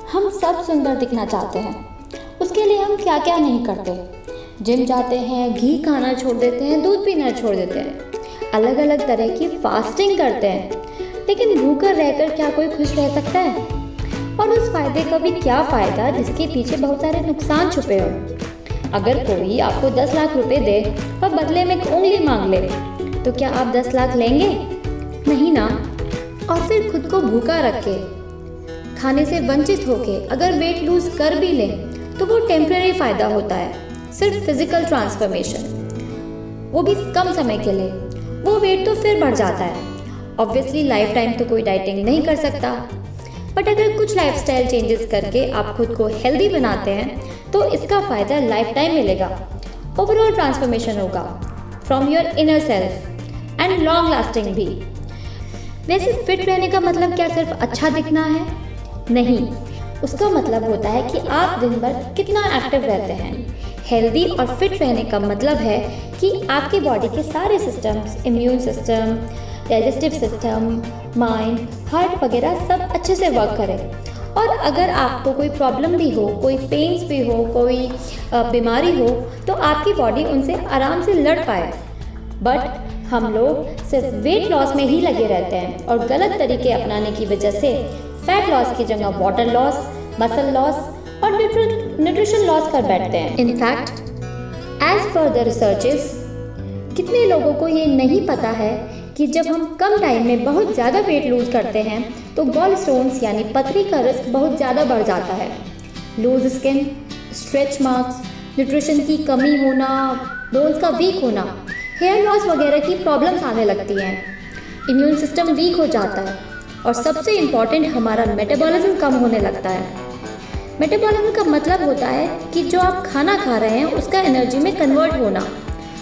हम सब सुंदर दिखना चाहते हैं, उसके लिए हम क्या क्या नहीं करते। जिम जाते हैं, घी खाना छोड़ देते हैं, दूध पीना छोड़ देते हैं, अलग अलग तरह की फास्टिंग करते हैं। लेकिन भूखा रहकर क्या कोई खुश रह सकता है? और उस फायदे का भी क्या फ़ायदा जिसके पीछे बहुत सारे नुकसान छुपे हो। अगर कोई आपको 10 लाख रुपए दे और बदले में एक उंगली मांग ले, तो क्या आप 10 लाख लेंगे? नहीं ना। और फिर खुद को भूखा रखे, खाने से वंचित होके अगर वेट लूज कर भी लें तो वो टेम्परेरी फ़ायदा होता है, सिर्फ फिजिकल ट्रांसफॉर्मेशन, वो भी कम समय के लिए। वो वेट तो फिर बढ़ जाता है। ऑब्वियसली लाइफ टाइम तो कोई डाइटिंग नहीं कर सकता, बट अगर कुछ लाइफस्टाइल चेंजेस करके आप खुद को हेल्दी बनाते हैं तो इसका फ़ायदा लाइफ टाइम मिलेगा। ओवरऑल ट्रांसफॉर्मेशन होगा from your inner self and long lasting भी। वैसे फिट रहने का मतलब क्या सिर्फ अच्छा दिखना है? नहीं, उसका मतलब होता है कि आप दिन भर कितना एक्टिव रहते हैं। हेल्दी और फिट रहने का मतलब है कि आपके बॉडी के सारे systems, immune system, digestive system, mind, heart वगैरह सब अच्छे से वर्क करें। और अगर आपको कोई प्रॉब्लम भी हो, कोई पेन्स भी हो, कोई बीमारी हो, तो आपकी बॉडी उनसे आराम से लड़ पाए। बट हम लोग सिर्फ वेट लॉस में ही लगे रहते हैं और गलत तरीके अपनाने की वजह से फैट लॉस की जगह वाटर लॉस, मसल लॉस और न्यूट्रिशन लॉस कर बैठते हैं। In fact as per the researches, कितने लोगों को ये नहीं पता है कि जब हम कम टाइम में बहुत ज़्यादा वेट लूज करते हैं तो गॉल स्टोन्स यानी पथरी का रिस्क बहुत ज़्यादा बढ़ जाता है। Loose skin, stretch marks, nutrition की कमी होना, बोन्स का वीक होना, हेयर लॉस वगैरह की प्रॉब्लम्स आने लगती हैं। इम्यून सिस्टम वीक हो जाता है और सबसे इम्पॉर्टेंट हमारा मेटाबॉलिज्म कम होने लगता है। मेटाबॉलिज्म का मतलब होता है कि जो आप खाना खा रहे हैं उसका एनर्जी में कन्वर्ट होना।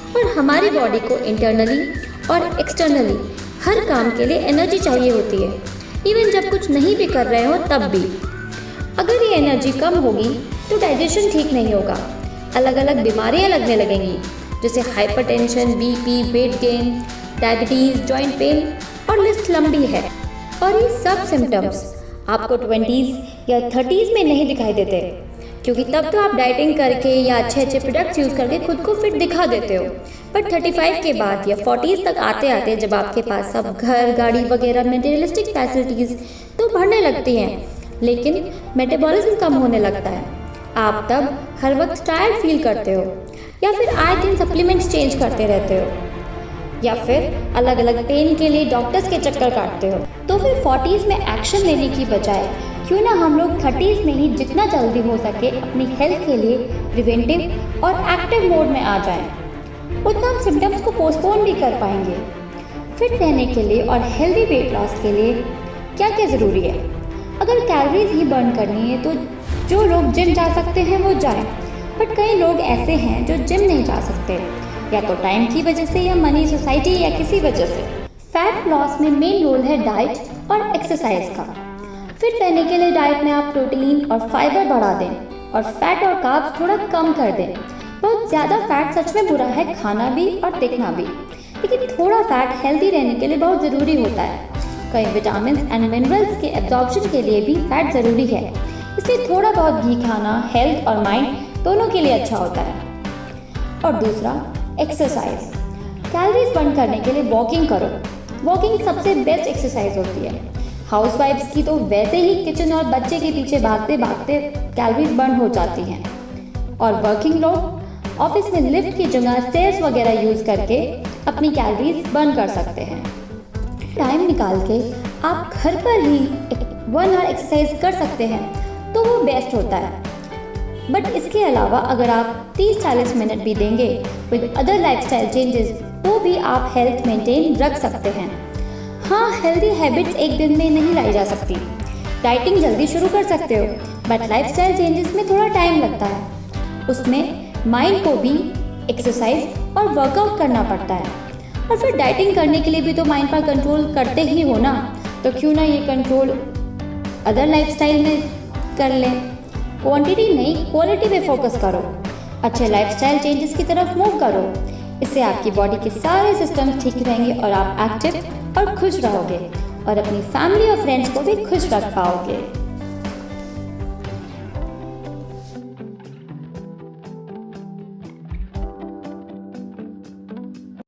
और हमारी बॉडी को इंटरनली और एक्सटर्नली हर काम के लिए एनर्जी चाहिए होती है, इवन जब कुछ नहीं भी कर रहे हो तब भी। अगर ये एनर्जी कम होगी तो डाइजेशन ठीक नहीं होगा, अलग अलग बीमारियाँ लगने लगेंगी, जैसे hypertension, BP, weight gain, diabetes, joint pain और लिस्ट लंबी है। और ये सब सिम्टम्स आपको 20s या 30s में नहीं दिखाई देते, क्योंकि तब तो आप डाइटिंग करके या अच्छे अच्छे प्रोडक्ट्स यूज़ करके खुद को फिट दिखा देते हो। बट 35 के बाद या 40s तक आते आते जब आपके पास सब घर, गाड़ी वगैरह, मटेरियलिस्टिक फैसिलिटीज़ तो बढ़ने लगती हैं, लेकिन मेटाबॉलिज्म कम होने लगता है। आप तब हर वक्त टायर्ड फील करते हो, या फिर आए दिन सप्लीमेंट्स चेंज करते रहते हो, या फिर अलग अलग पेन के लिए डॉक्टर्स के चक्कर काटते हो। तो फिर 40s में एक्शन लेने की बजाय क्यों ना हम लोग 30s में ही जितना जल्दी हो सके अपनी हेल्थ के लिए प्रिवेंटिव और एक्टिव मोड में आ जाएं। उतना हम सिम्टम्स को पोस्टपोन भी कर पाएंगे। फिट रहने के लिए और हेल्दी वेट लॉस के लिए क्या क्या ज़रूरी है? अगर कैलोरीज ही बर्न करनी है तो जो लोग जिम जा सकते हैं वो जाएं, बट कई लोग ऐसे हैं जो जिम नहीं जा सकते, या तो टाइम की वजह से या मनी, सोसाइटी या किसी वजह से। फैट लॉस में मेन रोल है डाइट और एक्सरसाइज का। फिट रहने के लिए डाइट में आप प्रोटीन और फाइबर बढ़ा दें और फैट और कार्ब्स थोड़ा कम कर दें। बहुत ज़्यादा फैट सच में बुरा है, खाना भी और दिखना भी, लेकिन थोड़ा फैट हेल्दी रहने के लिए बहुत ज़रूरी होता है। कई विटामिन एंड मिनरल्स के एब्जॉर्प्शन के लिए भी फैट ज़रूरी है, इसलिए थोड़ा बहुत घी खाना हेल्थ और माइंड दोनों के लिए अच्छा होता है। और दूसरा, एक्सरसाइज। कैलोरीज बर्न करने के लिए वॉकिंग करो। वॉकिंग सबसे बेस्ट एक्सरसाइज होती है। हाउसवाइफ्स की तो वैसे ही किचन और बच्चे के पीछे भागते भागते कैलोरीज बर्न हो जाती हैं, और वर्किंग लोग ऑफिस में लिफ्ट की जगह स्टेयर्स वगैरह यूज़ करके अपनी कैलोरीज बर्न कर सकते हैं। टाइम निकाल के आप घर पर ही 1 आवर एक्सरसाइज कर सकते हैं तो वो बेस्ट होता है। बट इसके अलावा अगर आप 30-40 मिनट भी देंगे विद अदर लाइफस्टाइल चेंजेस तो भी आप हेल्थ मेंटेन रख सकते हैं। हाँ, हेल्दी हैबिट्स एक दिन में नहीं लाई जा सकती। डाइटिंग जल्दी शुरू कर सकते हो, बट लाइफस्टाइल चेंजेस में थोड़ा टाइम लगता है। उसमें माइंड को भी एक्सरसाइज और वर्कआउट करना पड़ता है, और फिर डाइटिंग करने के लिए भी तो माइंड पर कंट्रोल करते ही हो ना, तो क्यों ना ये कंट्रोल अदर लाइफस्टाइल में कर लें। क्वांटिटी नहीं, क्वालिटी पे फोकस करो। अच्छे लाइफस्टाइल चेंजेस की तरफ मूव करो। इससे आपकी बॉडी के सारे सिस्टम्स ठीक रहेंगे और आप एक्टिव और खुश रहोगे, और अपनी फैमिली और फ्रेंड्स को भी खुश रख पाओगे।